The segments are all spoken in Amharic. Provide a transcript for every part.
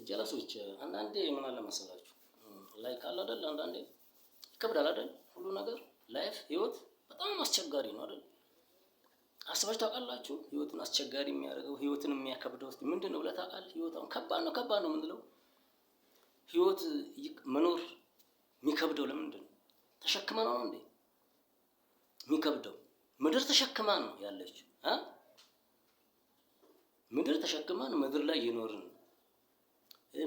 ጀለሶች አንዳንዴ ምን አለ መሰላችሁ ላይክ አለ አይደል አንዳንዴ ይከብዳል አይደል ሁሉ ነገር ላይፍ ህይወት በጣም አስቸጋሪ ነው አይደል አስባችሁ ታውቃላችሁ ህይወትን አስቸጋሪ የሚያደርገው ህይወትን የሚያከብደው ምንድነው ብለህ ታውቃለህ ህይወት አሁን ከባድ ነው ምንድነው ህይወት መኖር የሚከብደው ለምንድን ነው ተሸክመ ነው እንዴ የሚከብደው ምድር ተሸክማ ነው ያለችው ምድር ተሸክማ ነው ምድር ላይ እየኖርን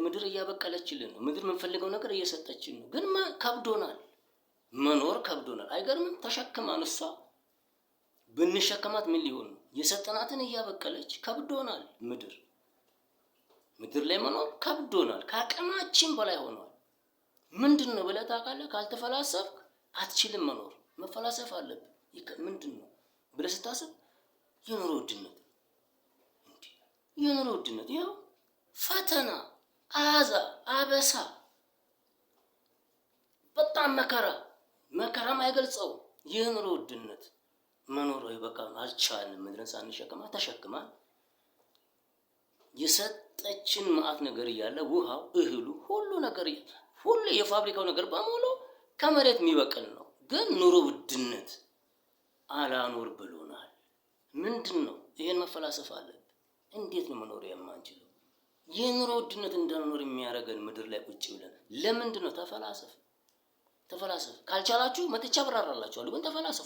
ምድር እያበቀለችልን ነው ምድር የምንፈልገው ነገር እየሰጠችን ነው ግን ከብዶናል መኖር ከብዶናል አይገርምም ተሸክማን እሷ ብንሸከማት ምን ሊሆን ነው የሰጠናትን እያበቀለች ከብዶናል ምድር ላይ መኖር ከብዶናል ከአቅማችን በላይ ሆኗል ምንድነው ብለህ ታውቃለህ ካልተፈላሰፍክ አትችልም መኖር መፈላሰፍ አለብህ ምንድነው ብለህ ስታስብ የኑሮ ውድነት ይኸው ፈተና አበሳ በጣም መከራም አይገልጸው የኑሮ ውድነት መኖር በቃ አልቻልንም ምድርን ሳንሸከማ ተሸክማን የሰጠችን ማአት ነገር እያለ ውሃው እህሉ ሁሉ የፋብሪካው ነገር በሙሉ ከመሬት የሚበቅል ነው ግን ኑሮ ውድነት አላኖር ብሎናል ምንድነው ይሄን መፈላሰፍ አለብን እንዴት ነው መኖር የማንችለው የኑሮ ውድነት እንዳንኖር የሚያደርገን ምድር ላይ ቁጭ ብለን ለምንድነው ተፈላሰፍ ካልቻላችሁ መጥቻ አብራራላችኋለሁ ግን ተፈላሰፉ